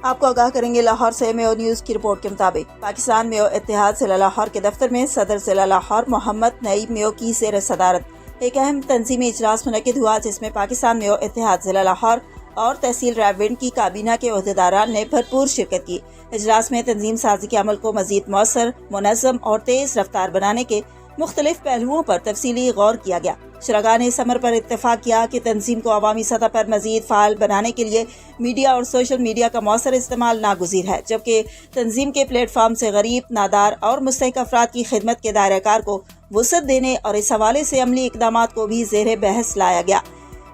آپ کو آگاہ کریں گے لاہور سے میو نیوز کی رپورٹ کے مطابق پاکستان میو اتحاد ضلع لاہور کے دفتر میں صدر ضلع لاہور محمد نعیم میو کی زیر صدارت ایک اہم تنظیمی اجلاس منعقد ہوا، جس میں پاکستان میو اتحاد ضلع لاہور اور تحصیل راولپنڈی کی کابینہ کے عہدیداران نے بھرپور شرکت کی۔ اجلاس میں تنظیم سازی کے عمل کو مزید مؤثر، منظم اور تیز رفتار بنانے کے مختلف پہلوؤں پر تفصیلی غور کیا گیا۔ شرکاء نے اس امر پر اتفاق کیا کہ تنظیم کو عوامی سطح پر مزید فعال بنانے کے لیے میڈیا اور سوشل میڈیا کا مؤثر استعمال ناگزیر ہے، جبکہ تنظیم کے پلیٹ فارم سے غریب، نادار اور مستحق افراد کی خدمت کے دائرہ کار کو وسعت دینے اور اس حوالے سے عملی اقدامات کو بھی زیر بحث لایا گیا۔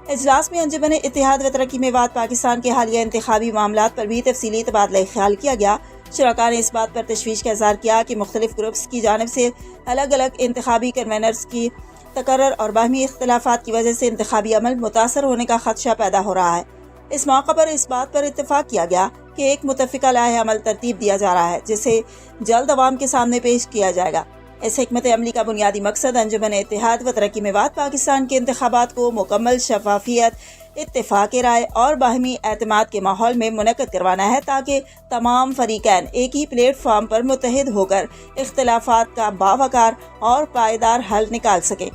اجلاس میں انجمن اتحاد و ترقی میں بعد پاکستان کے حالیہ انتخابی معاملات پر بھی تفصیلی تبادلہ خیال کیا گیا۔ شرکاء نے اس بات پر تشویش کا اظہار کیا کہ مختلف گروپس کی جانب سے الگ الگ انتخابی کنوینرز کی تقرر اور باہمی اختلافات کی وجہ سے انتخابی عمل متاثر ہونے کا خدشہ پیدا ہو رہا ہے۔ اس موقع پر اس بات پر اتفاق کیا گیا کہ ایک متفقہ لائحہ عمل ترتیب دیا جا رہا ہے، جسے جلد عوام کے سامنے پیش کیا جائے گا۔ اس حکمت عملی کا بنیادی مقصد انجمن اتحاد و ترقی میں بعد پاکستان کے انتخابات کو مکمل شفافیت، اتفاق رائے اور باہمی اعتماد کے ماحول میں منعقد کروانا ہے، تاکہ تمام فریقین ایک ہی پلیٹ فارم پر متحد ہو کر اختلافات کا باوقار اور پائیدار حل نکال سکیں۔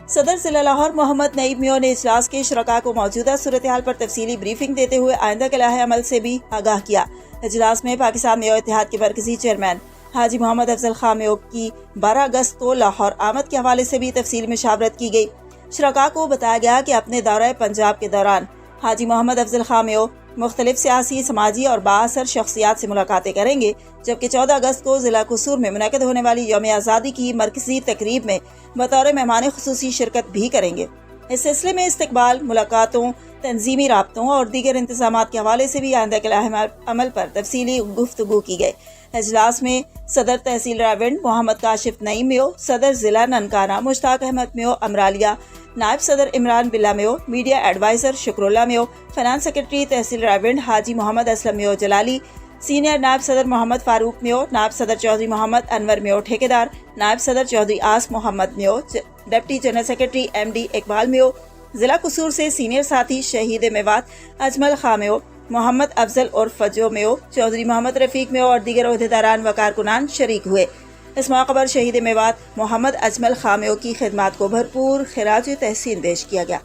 صدر ضلع لاہور محمد نعیم میو نے اجلاس کے شرکاء کو موجودہ صورتحال پر تفصیلی بریفنگ دیتے ہوئے آئندہ کے لائحہ عمل سے بھی آگاہ کیا۔ اجلاس میں پاکستان میو اتحاد کے مرکزی چیئرمین حاجی محمد افضل خان میو کی 12 اگست کو لاہور آمد کے حوالے سے بھی تفصیل مشاورت کی گئی۔ شرکاء کو بتایا گیا کہ اپنے دورہ پنجاب کے دوران حاجی محمد افضل خان میو مختلف سیاسی، سماجی اور بااثر شخصیات سے ملاقاتیں کریں گے، جبکہ 14 اگست کو ضلع قصور میں منعقد ہونے والی یوم آزادی کی مرکزی تقریب میں بطور مہمان خصوصی شرکت بھی کریں گے۔ اس سلسلے میں استقبال، ملاقاتوں، تنظیمی رابطوں اور دیگر انتظامات کے حوالے سے بھی آئندہ کے لائحہ عمل پر تفصیلی گفتگو کی گئی۔ اجلاس میں صدر تحصیل راولپنڈی محمد کاشف نعیم میو، صدر ضلع ننکانہ مشتاق احمد میو امرالیہ، نائب صدر عمران بلّہ میو، میڈیا ایڈوائزر شکر اللہ میو، فنانس سیکرٹری تحصیل راولپنڈی حاجی محمد اسلم میو جلالی، سینئر نائب صدر محمد فاروق میو، نائب صدر چودھری محمد انور میو ٹھیکیدار، نائب صدر Chaudhry Aas Muhammad Meo, deputy general secretary M D Iqbal Meo, ضلع قصور سے سینئر ساتھی شہید میوات اجمل خان میو، محمد افضل عرف فجو میو، چودھری محمد رفیق میو اور دیگر عہدیداران و کارکنان شریک ہوئے۔ اس موقع پر شہید میوات محمد اجمل خان میو کی خدمات کو بھرپور خراج تحسین پیش کیا گیا۔